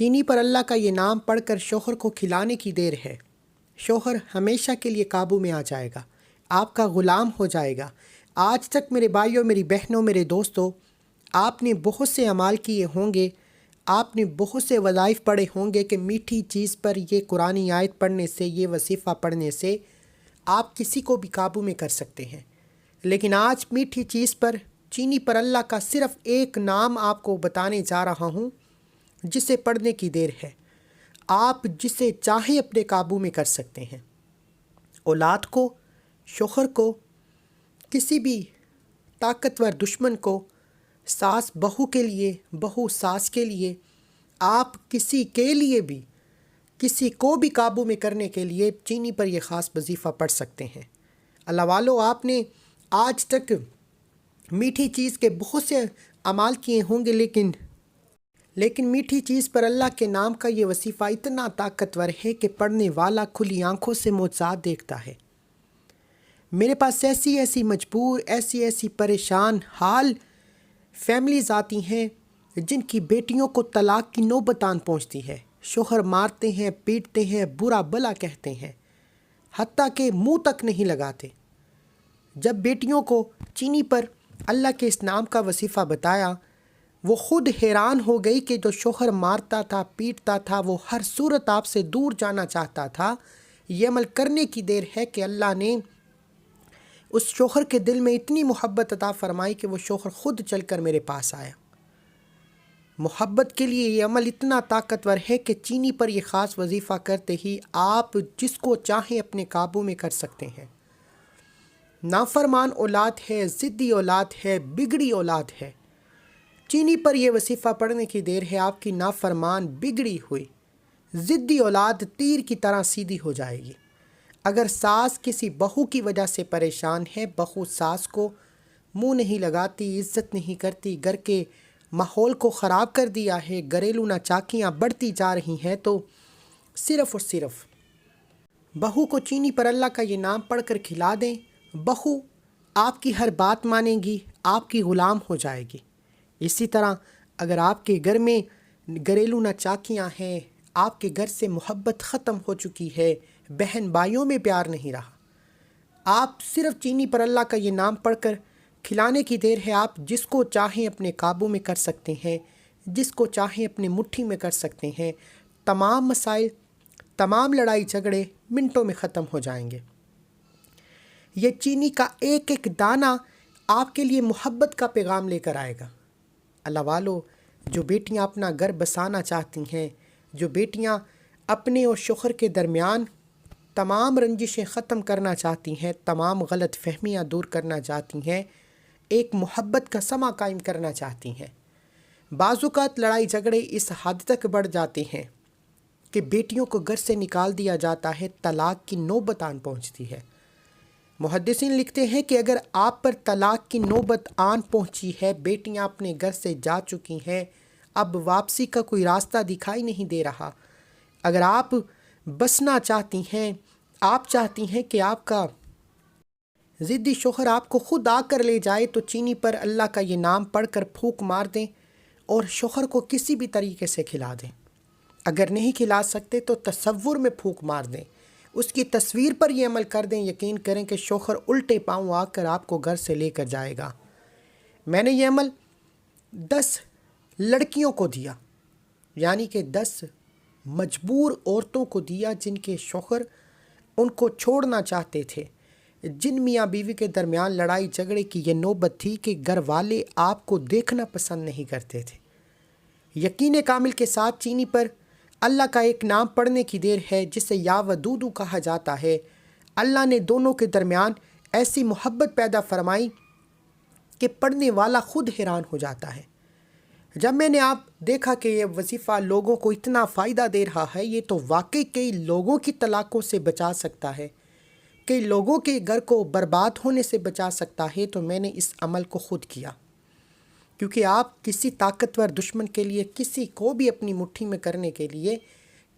چینی پر اللہ کا یہ نام پڑھ کر شوہر کو کھلانے کی دیر ہے۔ شوہر ہمیشہ کے لیے قابو میں آ جائے گا، آپ کا غلام ہو جائے گا۔ آج تک میرے بھائیوں، میری بہنوں، میرے دوستوں، آپ نے بہت سے اعمال کیے ہوں گے، آپ نے بہت سے وظائف پڑھے ہوں گے کہ میٹھی چیز پر یہ قرآنی آیت پڑھنے سے، یہ وظیفہ پڑھنے سے آپ کسی کو بھی قابو میں کر سکتے ہیں۔ لیکن آج میٹھی چیز پر، چینی پر اللہ کا صرف ایک نام آپ کو بتانے جا رہا ہوں جسے پڑھنے کی دیر ہے۔ آپ جسے چاہیں اپنے قابو میں کر سکتے ہیں۔ اولاد کو، شوہر کو، کسی بھی طاقتور دشمن کو، ساس بہو کے لیے، بہو ساس کے لیے، آپ کسی کے لیے بھی، کسی کو بھی قابو میں کرنے کے لیے چینی پر یہ خاص وظیفہ پڑھ سکتے ہیں۔ اللہ والو، آپ نے آج تک میٹھی چیز کے بہت سے اعمال کیے ہوں گے، لیکن میٹھی چیز پر اللہ کے نام کا یہ وظیفہ اتنا طاقتور ہے کہ پڑھنے والا کھلی آنکھوں سے معجزات دیکھتا ہے۔ میرے پاس ایسی مجبور، ایسی پریشان حال فیملیز آتی ہیں جن کی بیٹیوں کو طلاق کی نوبت آن پہنچتی ہے۔ شوہر مارتے ہیں، پیٹتے ہیں، برا بلا کہتے ہیں، حتیٰ کہ منہ تک نہیں لگاتے۔ جب بیٹیوں کو چینی پر اللہ کے اس نام کا وظیفہ بتایا، وہ خود حیران ہو گئی کہ جو شوہر مارتا تھا، پیٹتا تھا، وہ ہر صورت آپ سے دور جانا چاہتا تھا۔ یہ عمل کرنے کی دیر ہے کہ اللہ نے اس شوہر کے دل میں اتنی محبت عطا فرمائی کہ وہ شوہر خود چل کر میرے پاس آیا۔ محبت کے لیے یہ عمل اتنا طاقتور ہے کہ چینی پر یہ خاص وظیفہ کرتے ہی آپ جس کو چاہیں اپنے قابو میں کر سکتے ہیں۔ نافرمان اولاد ہے، ضدی اولاد ہے، بگڑی اولاد ہے، چینی پر یہ وظیفہ پڑھنے کی دیر ہے، آپ کی نافرمان، بگڑی ہوئی، ضدی اولاد تیر کی طرح سیدھی ہو جائے گی۔ اگر ساس کسی بہو کی وجہ سے پریشان ہے، بہو ساس کو منہ نہیں لگاتی، عزت نہیں کرتی، گھر کے ماحول کو خراب کر دیا ہے، گھریلو ناچاکیاں بڑھتی جا رہی ہیں، تو صرف اور صرف بہو کو چینی پر اللہ کا یہ نام پڑھ کر کھلا دیں۔ بہو آپ کی ہر بات مانے گی، آپ کی غلام ہو جائے گی۔ اسی طرح اگر آپ کے گھر میں گھریلو ناچاکیاں ہیں، آپ کے گھر سے محبت ختم ہو چکی ہے، بہن بھائیوں میں پیار نہیں رہا، آپ صرف چینی پر اللہ کا یہ نام پڑھ کر کھلانے کی دیر ہے، آپ جس کو چاہیں اپنے قابو میں کر سکتے ہیں، جس کو چاہیں اپنے مٹھی میں کر سکتے ہیں۔ تمام مسائل، تمام لڑائی جھگڑے منٹوں میں ختم ہو جائیں گے۔ یہ چینی کا ایک ایک دانہ آپ کے لیے محبت کا پیغام لے کر آئے گا۔ اللہ والو، جو بیٹیاں اپنا گھر بسانا چاہتی ہیں، جو بیٹیاں اپنے اور شوہر کے درمیان تمام رنجشیں ختم کرنا چاہتی ہیں، تمام غلط فہمیاں دور کرنا چاہتی ہیں، ایک محبت کا سما قائم کرنا چاہتی ہیں، بعض اوقات لڑائی جھگڑے اس حد تک بڑھ جاتے ہیں کہ بیٹیوں کو گھر سے نکال دیا جاتا ہے، طلاق کی نوبت آن پہنچتی ہے۔ محدثین لکھتے ہیں کہ اگر آپ پر طلاق کی نوبت آن پہنچی ہے، بیٹیاں اپنے گھر سے جا چکی ہیں، اب واپسی کا کوئی راستہ دکھائی نہیں دے رہا، اگر آپ بسنا چاہتی ہیں، آپ چاہتی ہیں کہ آپ کا ضدی شوہر آپ کو خود آ کر لے جائے، تو چینی پر اللہ کا یہ نام پڑھ کر پھونک مار دیں اور شوہر کو کسی بھی طریقے سے کھلا دیں۔ اگر نہیں کھلا سکتے تو تصور میں پھونک مار دیں، اس کی تصویر پر یہ عمل کر دیں، یقین کریں کہ شوہر الٹے پاؤں آ کر آپ کو گھر سے لے کر جائے گا۔ میں نے یہ عمل 10 لڑکیوں کو دیا، یعنی کہ 10 مجبور عورتوں کو دیا جن کے شوہر ان کو چھوڑنا چاہتے تھے، جن میاں بیوی کے درمیان لڑائی جھگڑے کی یہ نوبت تھی کہ گھر والے آپ کو دیکھنا پسند نہیں کرتے تھے۔ یقین کامل کے ساتھ چینی پر اللہ کا ایک نام پڑھنے کی دیر ہے جسے یا ودودو کہا جاتا ہے۔ اللہ نے دونوں کے درمیان ایسی محبت پیدا فرمائی کہ پڑھنے والا خود حیران ہو جاتا ہے۔ جب میں نے دیکھا کہ یہ وظیفہ لوگوں کو اتنا فائدہ دے رہا ہے، یہ تو واقعی کئی لوگوں کی طلاقوں سے بچا سکتا ہے، کئی لوگوں کے گھر کو برباد ہونے سے بچا سکتا ہے، تو میں نے اس عمل کو خود کیا۔ کیونکہ آپ کسی طاقتور دشمن کے لیے، کسی کو بھی اپنی مٹھی میں کرنے کے لیے،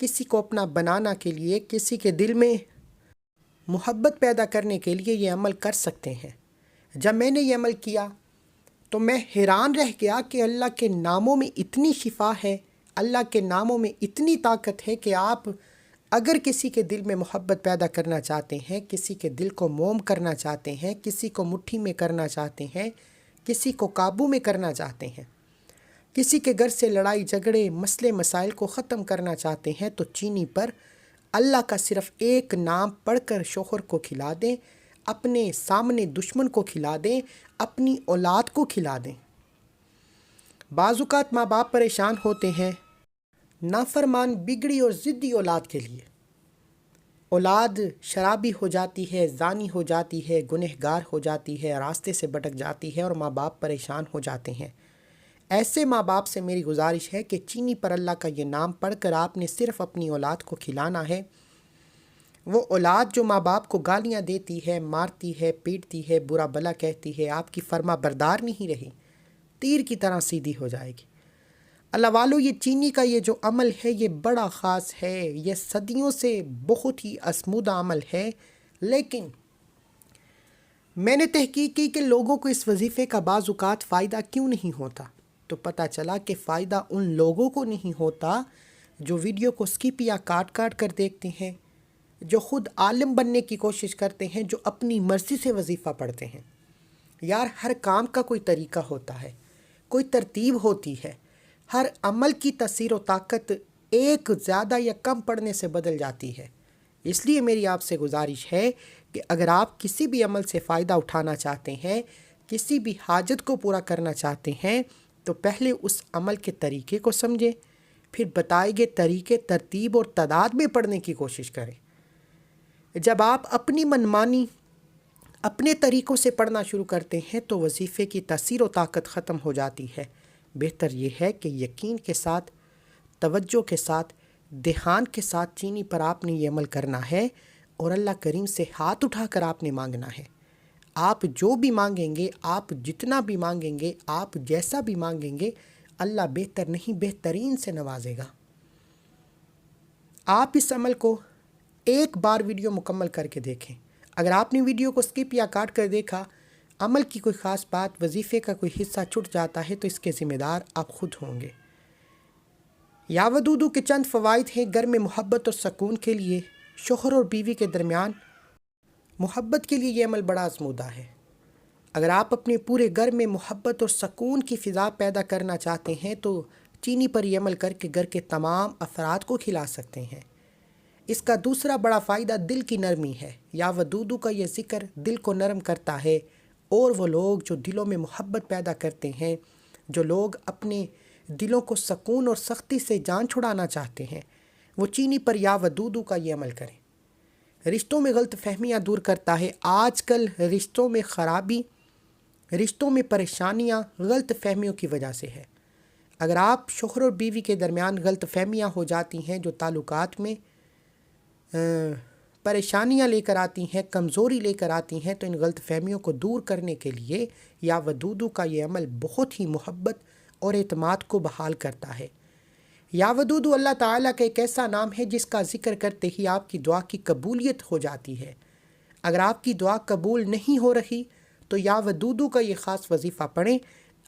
کسی کو اپنا بنانا کے لیے، کسی کے دل میں محبت پیدا کرنے کے لیے یہ عمل کر سکتے ہیں۔ جب میں نے یہ عمل کیا تو میں حیران رہ گیا کہ اللہ کے ناموں میں اتنی شفا ہے، اللہ کے ناموں میں اتنی طاقت ہے کہ آپ اگر کسی کے دل میں محبت پیدا کرنا چاہتے ہیں، کسی کے دل کو موم کرنا چاہتے ہیں، کسی کو مٹھی میں کرنا چاہتے ہیں، کسی کو قابو میں کرنا چاہتے ہیں، کسی کے گھر سے لڑائی جھگڑے مسئلے مسائل کو ختم کرنا چاہتے ہیں، تو چینی پر اللہ کا صرف ایک نام پڑھ کر شوہر کو کھلا دیں، اپنے سامنے دشمن کو کھلا دیں، اپنی اولاد کو کھلا دیں۔ بعض اوقات ماں باپ پریشان ہوتے ہیں نافرمان بگڑی اور ضدی اولاد کے لیے۔ اولاد شرابی ہو جاتی ہے، زانی ہو جاتی ہے، گنہگار ہو جاتی ہے، راستے سے بھٹک جاتی ہے اور ماں باپ پریشان ہو جاتے ہیں۔ ایسے ماں باپ سے میری گزارش ہے کہ چینی پر اللہ کا یہ نام پڑھ کر آپ نے صرف اپنی اولاد کو کھلانا ہے۔ وہ اولاد جو ماں باپ کو گالیاں دیتی ہے، مارتی ہے، پیٹتی ہے، برا بھلا کہتی ہے، آپ کی فرما بردار نہیں رہی، تیر کی طرح سیدھی ہو جائے گی۔ اللہ والو، یہ چینی کا یہ جو عمل ہے یہ بڑا خاص ہے، یہ صدیوں سے بہت ہی اسمودہ عمل ہے، لیکن میں نے تحقیق کی کہ لوگوں کو اس وظیفے کا بعض اوقات فائدہ کیوں نہیں ہوتا، تو پتہ چلا کہ فائدہ ان لوگوں کو نہیں ہوتا جو ویڈیو کو سکپ یا کاٹ کاٹ کر دیکھتے ہیں، جو خود عالم بننے کی کوشش کرتے ہیں، جو اپنی مرضی سے وظیفہ پڑھتے ہیں۔ یار، ہر کام کا کوئی طریقہ ہوتا ہے، کوئی ترتیب ہوتی ہے، ہر عمل کی تاثیر و طاقت ایک زیادہ یا کم پڑھنے سے بدل جاتی ہے۔ اس لیے میری آپ سے گزارش ہے کہ اگر آپ کسی بھی عمل سے فائدہ اٹھانا چاہتے ہیں، کسی بھی حاجت کو پورا کرنا چاہتے ہیں، تو پہلے اس عمل کے طریقے کو سمجھیں، پھر بتائے گئے طریقے ترتیب اور تعداد میں پڑھنے کی کوشش کریں۔ جب آپ اپنی منمانی اپنے طریقوں سے پڑھنا شروع کرتے ہیں تو وظیفے کی تاثیر و طاقت ختم ہو جاتی ہے۔ بہتر یہ ہے کہ یقین کے ساتھ، توجہ کے ساتھ، دھیان کے ساتھ چینی پر آپ نے یہ عمل کرنا ہے اور اللہ کریم سے ہاتھ اٹھا کر آپ نے مانگنا ہے۔ آپ جو بھی مانگیں گے، آپ جتنا بھی مانگیں گے، آپ جیسا بھی مانگیں گے، اللہ بہتر نہیں بہترین سے نوازے گا۔ آپ اس عمل کو ایک بار ویڈیو مکمل کر کے دیکھیں۔ اگر آپ نے ویڈیو کو سکپ یا کاٹ کر دیکھا، عمل کی کوئی خاص بات، وظیفے کا کوئی حصہ چھٹ جاتا ہے، تو اس کے ذمہ دار آپ خود ہوں گے۔ یا ودودو کے چند فوائد ہیں گھر میں محبت اور سکون کے لیے۔ شوہر اور بیوی کے درمیان محبت کے لیے یہ عمل بڑا آزمودہ ہے۔ اگر آپ اپنے پورے گھر میں محبت اور سکون کی فضا پیدا کرنا چاہتے ہیں تو چینی پر یہ عمل کر کے گھر کے تمام افراد کو کھلا سکتے ہیں۔ اس کا دوسرا بڑا فائدہ دل کی نرمی ہے۔ یا ودودو کا یہ ذکر دل کو نرم کرتا ہے، اور وہ لوگ جو دلوں میں محبت پیدا کرتے ہیں، جو لوگ اپنے دلوں کو سکون اور سختی سے جان چھڑانا چاہتے ہیں، وہ چینی پر یا ودودو کا یہ عمل کریں۔ رشتوں میں غلط فہمیاں دور کرتا ہے۔ آج کل رشتوں میں خرابی، رشتوں میں پریشانیاں غلط فہمیوں کی وجہ سے ہے۔ اگر آپ شوہر اور بیوی کے درمیان غلط فہمیاں ہو جاتی ہیں جو تعلقات میں پریشانیاں لے کر آتی ہیں، کمزوری لے کر آتی ہیں، تو ان غلط فہمیوں کو دور کرنے کے لیے یا ودودو کا یہ عمل بہت ہی محبت اور اعتماد کو بحال کرتا ہے۔ یا ودودو اللہ تعالیٰ کا ایک ایسا نام ہے جس کا ذکر کرتے ہی آپ کی دعا کی قبولیت ہو جاتی ہے۔ اگر آپ کی دعا قبول نہیں ہو رہی تو یا ودودو کا یہ خاص وظیفہ پڑھیں،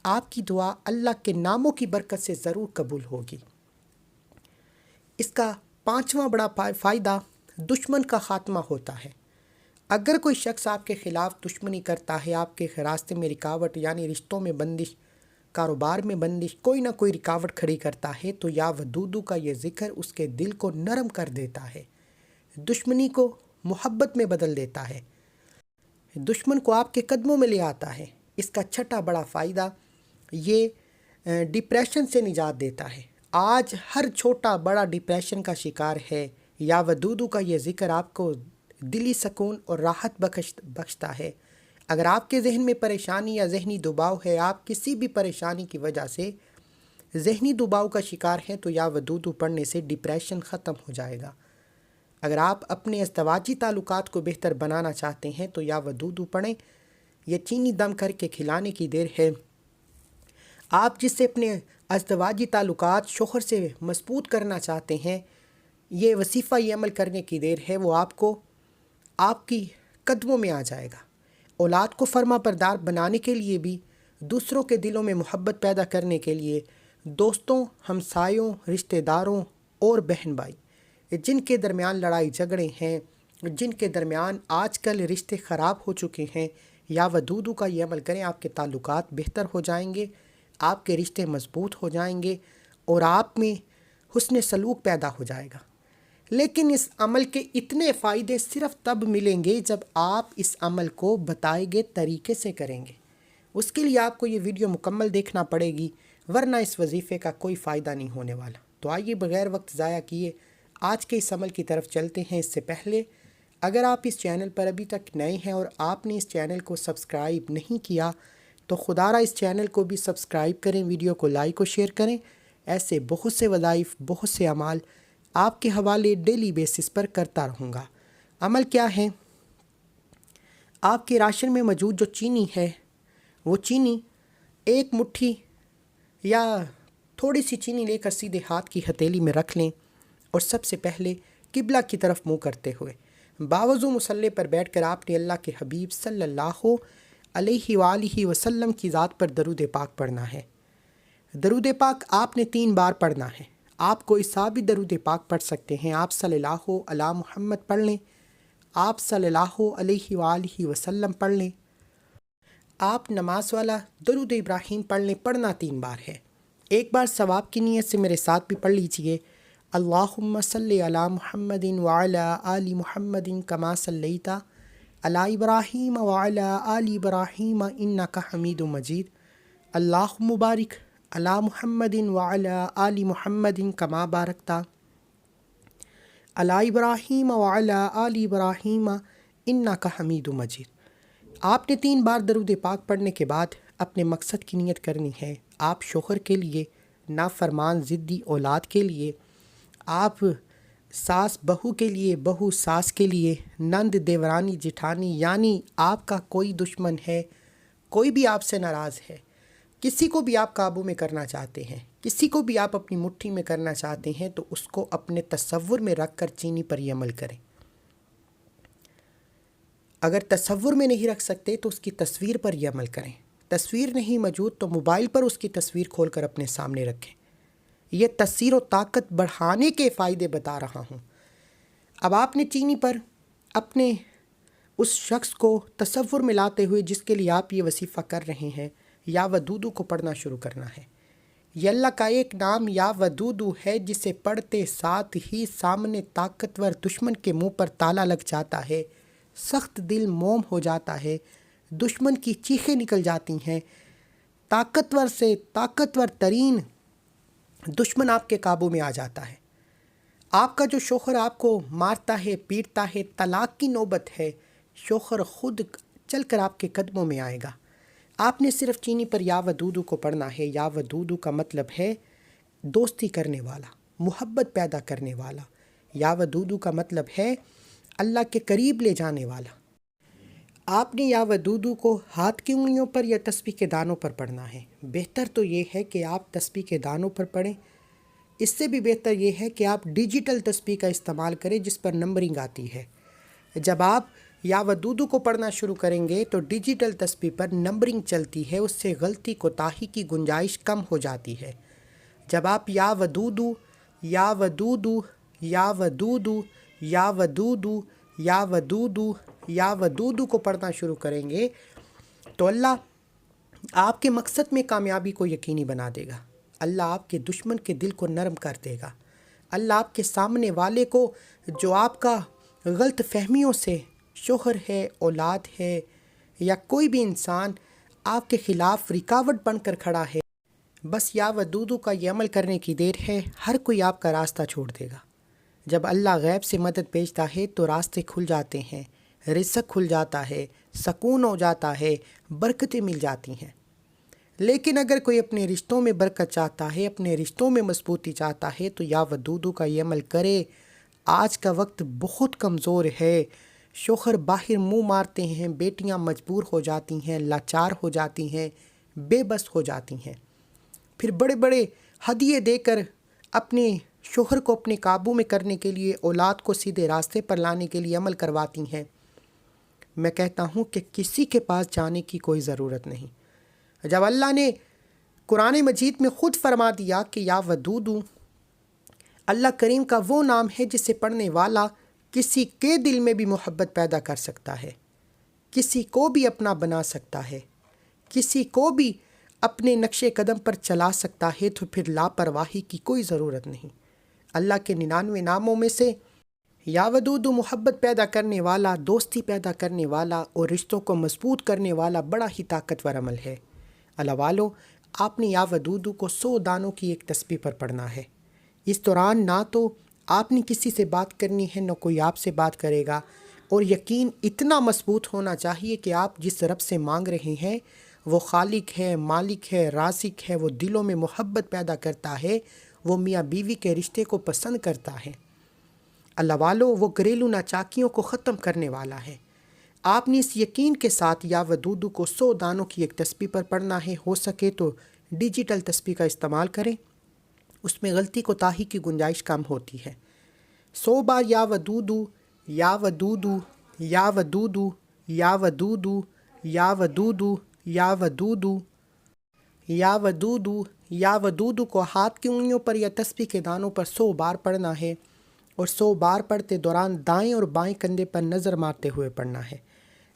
آپ کی دعا اللہ کے ناموں کی برکت سے ضرور قبول ہوگی۔ اس کا پانچواں بڑا فائدہ دشمن کا خاتمہ ہوتا ہے۔ اگر کوئی شخص آپ کے خلاف دشمنی کرتا ہے، آپ کے راستے میں رکاوٹ یعنی رشتوں میں بندش، کاروبار میں بندش، کوئی نہ کوئی رکاوٹ کھڑی کرتا ہے، تو یا ودودو کا یہ ذکر اس کے دل کو نرم کر دیتا ہے، دشمنی کو محبت میں بدل دیتا ہے، دشمن کو آپ کے قدموں میں لے آتا ہے۔ اس کا چھٹا بڑا فائدہ یہ ڈپریشن سے نجات دیتا ہے۔ آج ہر چھوٹا بڑا ڈپریشن کا شکار ہے۔ یا ودودو کا یہ ذکر آپ کو دلی سکون اور راحت بخشتا ہے۔ اگر آپ کے ذہن میں پریشانی یا ذہنی دباؤ ہے، آپ کسی بھی پریشانی کی وجہ سے ذہنی دباؤ کا شکار ہیں، تو یا ودودو پڑھنے سے ڈپریشن ختم ہو جائے گا۔ اگر آپ اپنے ازدواجی تعلقات کو بہتر بنانا چاہتے ہیں تو یا ودودو پڑھیں۔ یہ چینی دم کر کے کھلانے کی دیر ہے۔ آپ جس سے اپنے ازدواجی تعلقات شوہر سے مضبوط کرنا چاہتے ہیں، یہ وظیفہ، یہ عمل کرنے کی دیر ہے، وہ آپ کو آپ کی قدموں میں آ جائے گا۔ اولاد کو فرما بردار بنانے کے لیے بھی، دوسروں کے دلوں میں محبت پیدا کرنے کے لیے، دوستوں، ہمسایوں، رشتہ داروں اور بہن بھائی جن کے درمیان لڑائی جھگڑے ہیں، جن کے درمیان آج کل رشتے خراب ہو چکے ہیں، یا ودودو کا یہ عمل کریں، آپ کے تعلقات بہتر ہو جائیں گے، آپ کے رشتے مضبوط ہو جائیں گے اور آپ میں حسن سلوک پیدا ہو جائے گا۔ لیکن اس عمل کے اتنے فائدے صرف تب ملیں گے جب آپ اس عمل کو بتائے گئے طریقے سے کریں گے۔ اس کے لیے آپ کو یہ ویڈیو مکمل دیکھنا پڑے گی، ورنہ اس وظیفے کا کوئی فائدہ نہیں ہونے والا۔ تو آئیے بغیر وقت ضائع کیے آج کے اس عمل کی طرف چلتے ہیں۔ اس سے پہلے اگر آپ اس چینل پر ابھی تک نئے ہیں اور آپ نے اس چینل کو سبسکرائب نہیں کیا تو خدا را اس چینل کو بھی سبسکرائب کریں، ویڈیو کو لائک و شیئر کریں۔ ایسے بہت سے وظائف، بہت سے اعمال آپ کے حوالے ڈیلی بیسس پر کرتا رہوں گا۔ عمل کیا ہے؟ آپ کے راشن میں موجود جو چینی ہے، وہ چینی ایک مٹھی یا تھوڑی سی چینی لے کر سیدھے ہاتھ کی ہتھیلی میں رکھ لیں اور سب سے پہلے قبلہ کی طرف منہ کرتے ہوئے باوضو مصلی پر بیٹھ کر آپ نے اللہ کے حبیب صلی اللہ علیہ وآلہ وسلم کی ذات پر درود پاک پڑھنا ہے۔ درود پاک آپ نے 3 بار پڑھنا ہے۔ آپ کوئی سا بھی درود پاک پڑھ سکتے ہیں۔ آپ صلی اللہ علی محمد پڑھ لیں، آپ صلی اللہ علیہ وآلہ وسلم پڑھ لیں، آپ نماز والا درود ابراہیم پڑھ لیں۔ پڑھنا 3 بار ہے۔ ایک بار ثواب کی نیت سے میرے ساتھ بھی پڑھ لیجئے۔ اللہم صلی علی محمد وعلی آل محمد کما صلیت علی ابراہیم وعلی آل ابراہیم انک حمید مجید۔ اللہم بارک علی محمد وعلی آل محمد کما بارکت علی ابراہیم وعلی آل ابراہیم انک حمید مجید۔ آپ نے 3 بار درود پاک پڑھنے کے بعد اپنے مقصد کی نیت کرنی ہے۔ آپ شوہر کے لیے، نافرمان ضدی اولاد کے لیے، آپ ساس بہو کے لیے، بہو ساس کے لیے، نند دیورانی جٹھانی، یعنی آپ کا کوئی دشمن ہے، کوئی بھی آپ سے ناراض ہے، کسی کو بھی آپ قابو میں کرنا چاہتے ہیں، کسی کو بھی آپ اپنی مٹھی میں کرنا چاہتے ہیں، تو اس کو اپنے تصور میں رکھ کر چینی پر یہ عمل کریں۔ اگر تصور میں نہیں رکھ سکتے تو اس کی تصویر پر یہ عمل کریں۔ تصویر نہیں موجود تو موبائل پر اس کی تصویر کھول کر اپنے سامنے رکھیں۔ یہ تاثیر و طاقت بڑھانے کے فائدے بتا رہا ہوں۔ اب آپ نے چینی پر اپنے اس شخص کو تصور میں لاتے ہوئے جس کے لیے آپ یہ وظیفہ کر رہے ہیں، یا ودودو کو پڑھنا شروع کرنا ہے۔ یہ اللہ کا ایک نام یا ودودو ہے جسے پڑھتے ساتھ ہی سامنے طاقتور دشمن کے منہ پر تالا لگ جاتا ہے، سخت دل موم ہو جاتا ہے، دشمن کی چیخیں نکل جاتی ہیں، طاقتور سے طاقتور ترین دشمن آپ کے قابو میں آ جاتا ہے۔ آپ کا جو شوہر آپ کو مارتا ہے، پیٹتا ہے، طلاق کی نوبت ہے، شوہر خود چل کر آپ کے قدموں میں آئے گا۔ آپ نے صرف چینی پر یا ودودو کو پڑھنا ہے۔ یا ودودو کا مطلب ہے دوستی کرنے والا، محبت پیدا کرنے والا۔ یا ودودو کا مطلب ہے اللہ کے قریب لے جانے والا۔ آپ نے یا ودودو کو ہاتھ کی انگلیوں پر یا تسبیح کے دانوں پر پڑھنا ہے۔ بہتر تو یہ ہے کہ آپ تسبیح کے دانوں پر پڑھیں۔ اس سے بھی بہتر یہ ہے کہ آپ ڈیجیٹل تسبیح کا استعمال کریں جس پر نمبرنگ آتی ہے۔ جب آپ یا ودودو کو پڑھنا شروع کریں گے تو ڈیجیٹل تسبیح پر نمبرنگ چلتی ہے، اس سے غلطی کوتاہی کی گنجائش کم ہو جاتی ہے۔ جب آپ یا ودودو یا ودودو یا ودودو یا ودودو یا ودودو یا ودودو کو پڑھنا شروع کریں گے تو اللہ آپ کے مقصد میں کامیابی کو یقینی بنا دے گا۔ اللہ آپ کے دشمن کے دل کو نرم کر دے گا۔ اللہ آپ کے سامنے والے کو، جو آپ کا غلط فہمیوں سے، شوہر ہے، اولاد ہے یا کوئی بھی انسان آپ کے خلاف رکاوٹ بن کر کھڑا ہے، بس یا ودودو کا یہ عمل کرنے کی دیر ہے، ہر کوئی آپ کا راستہ چھوڑ دے گا۔ جب اللہ غیب سے مدد بھیجتا ہے تو راستے کھل جاتے ہیں، رزق کھل جاتا ہے، سکون ہو جاتا ہے، برکتیں مل جاتی ہیں۔ لیکن اگر کوئی اپنے رشتوں میں برکت چاہتا ہے، اپنے رشتوں میں مضبوطی چاہتا ہے تو یا ودودو کا یہ عمل کرے۔ آج کا وقت بہت کمزور ہے، شوہر باہر منہ مارتے ہیں، بیٹیاں مجبور ہو جاتی ہیں، لاچار ہو جاتی ہیں، بے بس ہو جاتی ہیں، پھر بڑے بڑے ہدیے دے کر اپنے شوہر کو اپنے قابو میں کرنے کے لیے، اولاد کو سیدھے راستے پر لانے کے لیے عمل کرواتی ہیں۔ میں کہتا ہوں کہ کسی کے پاس جانے کی کوئی ضرورت نہیں۔ جب اللہ نے قرآن مجید میں خود فرما دیا کہ یا ودودو اللہ کریم کا وہ نام ہے جسے پڑھنے والا کسی کے دل میں بھی محبت پیدا کر سکتا ہے، کسی کو بھی اپنا بنا سکتا ہے، کسی کو بھی اپنے نقش قدم پر چلا سکتا ہے، تو پھر لاپرواہی کی کوئی ضرورت نہیں۔ اللہ کے 99 ناموں میں سے یا ودود محبت پیدا کرنے والا، دوستی پیدا کرنے والا اور رشتوں کو مضبوط کرنے والا بڑا ہی طاقتور عمل ہے۔ اللہ والو، آپ نے یا ودود کو 100 دانوں کی ایک تسبیح پر پڑھنا ہے۔ اس دوران نہ تو آپ نے کسی سے بات کرنی ہے، نہ کوئی آپ سے بات کرے گا، اور یقین اتنا مضبوط ہونا چاہیے کہ آپ جس رب سے مانگ رہے ہیں وہ خالق ہے، مالک ہے، رازق ہے، وہ دلوں میں محبت پیدا کرتا ہے، وہ میاں بیوی کے رشتے کو پسند کرتا ہے۔ اللہ والو، وہ گھریلو ناچاکیوں کو ختم کرنے والا ہے۔ آپ نے اس یقین کے ساتھ یا ودود کو 100 دانوں کی ایک تسبیح پر پڑھنا ہے۔ ہو سکے تو ڈیجیٹل تسبیح کا استعمال کریں، اس میں غلطی کوتاہی کی گنجائش کم ہوتی ہے۔ 100 بار یا ودودو، یا ودودو، یا ودودو، یا ودودو، یا ودودو، یا ودودو، یا ودودو، یا ودودو کو ہاتھ کی انگلیوں پر یا تسبیح کے دانوں پر 100 بار پڑھنا ہے، اور 100 بار پڑھتے دوران دائیں اور بائیں کندھے پر نظر مارتے ہوئے پڑھنا ہے۔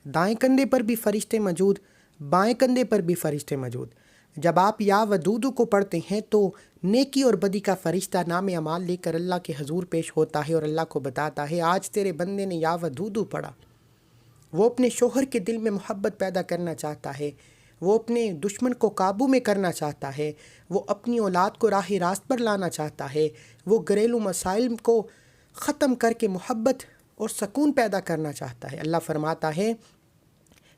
دائیں کندھے پر بھی فرشتے موجود، بائیں کندھے پر بھی فرشتے موجود۔ جب آپ یا ودودو کو پڑھتے ہیں تو نیکی اور بدی کا فرشتہ نام اعمال لے کر اللہ کے حضور پیش ہوتا ہے اور اللہ کو بتاتا ہے آج تیرے بندے نے یا ودودو پڑھا۔ وہ اپنے شوہر کے دل میں محبت پیدا کرنا چاہتا ہے، وہ اپنے دشمن کو قابو میں کرنا چاہتا ہے، وہ اپنی اولاد کو راہ راست پر لانا چاہتا ہے، وہ گھریلو مسائل کو ختم کر کے محبت اور سکون پیدا کرنا چاہتا ہے۔ اللہ فرماتا ہے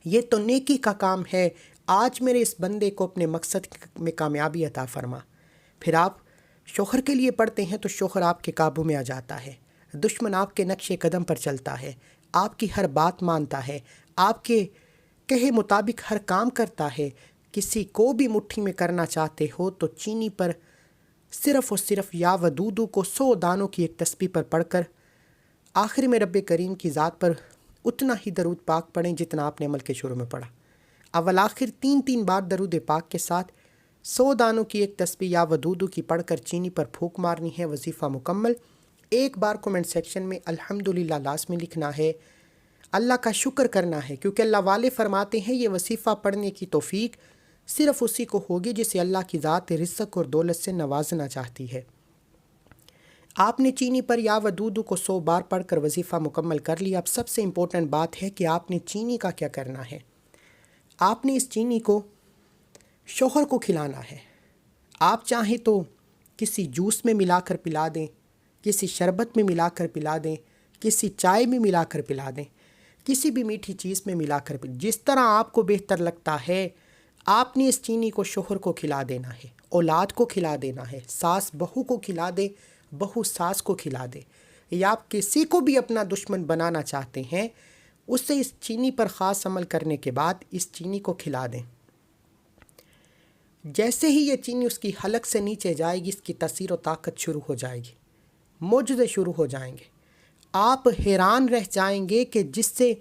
یہ تو نیکی کا کام ہے، آج میرے اس بندے کو اپنے مقصد میں کامیابی عطا فرما۔ پھر آپ شوہر کے لیے پڑھتے ہیں تو شوہر آپ کے قابو میں آ جاتا ہے، دشمن آپ کے نقش قدم پر چلتا ہے، آپ کی ہر بات مانتا ہے، آپ کے کہے مطابق ہر کام کرتا ہے۔ کسی کو بھی مٹھی میں کرنا چاہتے ہو تو چینی پر صرف اور صرف یا ودودو کو 100 دانوں کی ایک تسبیح پر پڑھ کر آخر میں رب کریم کی ذات پر اتنا ہی درود پاک پڑھیں جتنا آپ نے عمل کے شروع میں پڑھا۔ اول آخر 3 بار درود پاک کے ساتھ 100 دانوں کی ایک تسبیح یا ودودو کی پڑھ کر چینی پر پھونک مارنی ہے۔ وظیفہ مکمل۔ ایک بار کومنٹ سیکشن میں الحمدللہ لازمی لکھنا ہے، اللہ کا شکر کرنا ہے، کیونکہ اللہ والے فرماتے ہیں یہ وظیفہ پڑھنے کی توفیق صرف اسی کو ہوگی جسے اللہ کی ذات رزق اور دولت سے نوازنا چاہتی ہے۔ آپ نے چینی پر یا ودودو کو 100 بار پڑھ کر وظیفہ مکمل کر لیا۔ اب سب سے امپورٹنٹ بات ہے کہ آپ نے چینی کا کیا کرنا ہے۔ آپ نے اس چینی کو شوہر کو کھلانا ہے۔ آپ چاہیں تو کسی جوس میں ملا کر پلا دیں، کسی شربت میں ملا کر پلا دیں، کسی چائے میں ملا کر پلا دیں، کسی بھی میٹھی چیز میں ملا کر پلا، جس طرح آپ کو بہتر لگتا ہے آپ نے اس چینی کو شوہر کو کھلا دینا ہے، اولاد کو کھلا دینا ہے، ساس بہو کو کھلا دے، بہو ساس کو کھلا دے، یا آپ کسی کو بھی اپنا دشمن بنانا چاہتے ہیں اسے اس چینی پر خاص عمل کرنے کے بعد اس چینی کو کھلا دیں۔ جیسے ہی یہ چینی اس کی حلق سے نیچے جائے گی اس کی تاثیر و طاقت شروع ہو جائے گی، معجزے شروع ہو جائیں گے۔ آپ حیران رہ جائیں گے کہ جس سے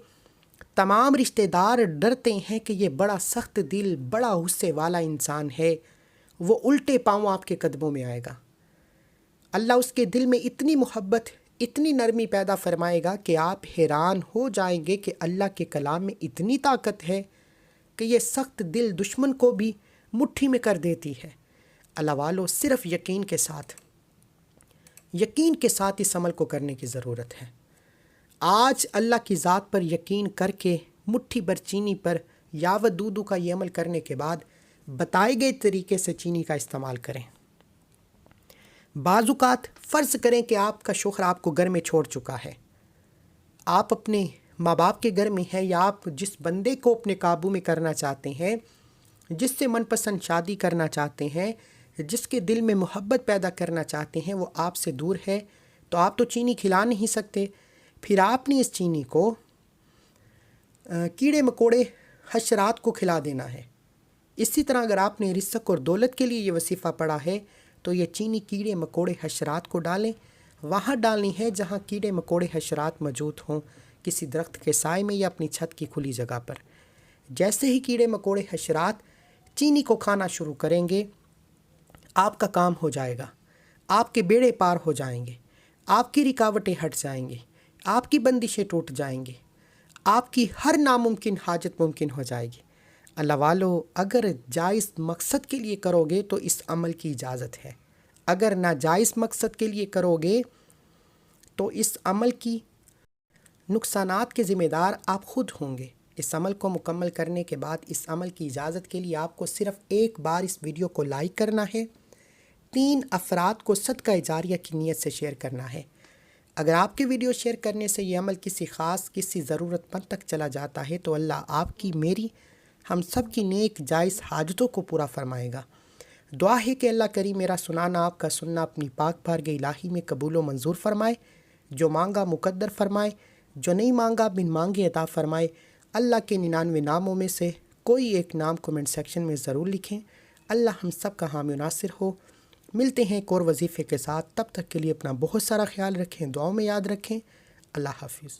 تمام رشتہ دار ڈرتے ہیں کہ یہ بڑا سخت دل، بڑا غصے والا انسان ہے، وہ الٹے پاؤں آپ کے قدموں میں آئے گا۔ اللہ اس کے دل میں اتنی محبت، اتنی نرمی پیدا فرمائے گا کہ آپ حیران ہو جائیں گے کہ اللہ کے کلام میں اتنی طاقت ہے کہ یہ سخت دل دشمن کو بھی مٹھی میں کر دیتی ہے۔ اللہ والو، صرف یقین کے ساتھ اس عمل کو کرنے کی ضرورت ہے۔ آج اللہ کی ذات پر یقین کر کے مٹھی بھر چینی پر یا ودودو کا یہ عمل کرنے کے بعد بتائے گئے طریقے سے چینی کا استعمال کریں۔ بعض اوقات فرض کریں کہ آپ کا شوہر آپ کو گھر میں چھوڑ چکا ہے، آپ اپنے ماں باپ کے گھر میں ہیں، یا آپ جس بندے کو اپنے قابو میں کرنا چاہتے ہیں، جس سے من پسند شادی کرنا چاہتے ہیں، جس کے دل میں محبت پیدا کرنا چاہتے ہیں، وہ آپ سے دور ہے، تو آپ تو چینی کھلا نہیں سکتے۔ پھر آپ نے اس چینی کو کیڑے مکوڑے حشرات کو کھلا دینا ہے۔ اسی طرح اگر آپ نے رزق اور دولت کے لیے یہ وظیفہ پڑھا ہے تو یہ چینی کیڑے مکوڑے حشرات کو ڈالیں، وہاں ڈالنی ہے جہاں کیڑے مکوڑے حشرات موجود ہوں، کسی درخت کے سائے میں یا اپنی چھت کی کھلی جگہ پر۔ جیسے ہی کیڑے مکوڑے حشرات چینی کو کھانا شروع کریں گے آپ کا کام ہو جائے گا، آپ کے بیڑے پار ہو جائیں گے، آپ کی رکاوٹیں ہٹ جائیں گی، آپ کی بندشیں ٹوٹ جائیں گی، آپ کی ہر ناممکن حاجت ممکن ہو جائے گی۔ اللہ والو، اگر جائز مقصد کے لیے کرو گے تو اس عمل کی اجازت ہے، اگر ناجائز مقصد کے لیے کرو گے تو اس عمل کی نقصانات کے ذمہ دار آپ خود ہوں گے۔ اس عمل کو مکمل کرنے کے بعد اس عمل کی اجازت کے لیے آپ کو صرف ایک بار اس ویڈیو کو لائک کرنا ہے، 3 افراد کو صدقہ جاریہ کی نیت سے شیئر کرنا ہے۔ اگر آپ کے ویڈیو شیئر کرنے سے یہ عمل کسی ضرورت مند تک چلا جاتا ہے تو اللہ آپ کی، میری، ہم سب کی نیک جائز حاجتوں کو پورا فرمائے گا۔ دعا ہے کہ اللہ کریم میرا سنانا، آپ کا سننا اپنی پاک بارگاہ الہی میں قبول و منظور فرمائے، جو مانگا مقدر فرمائے، جو نہیں مانگا بن مانگے عطا فرمائے۔ اللہ کے 99 ناموں میں سے کوئی ایک نام کومنٹ سیکشن میں ضرور لکھیں۔ اللہ ہم سب کا حامی و ناصر ہو۔ ملتے ہیں ایک اور وظیفے کے ساتھ، تب تک کے لیے اپنا بہت سارا خیال رکھیں، دعاؤں میں یاد رکھیں۔ اللہ حافظ۔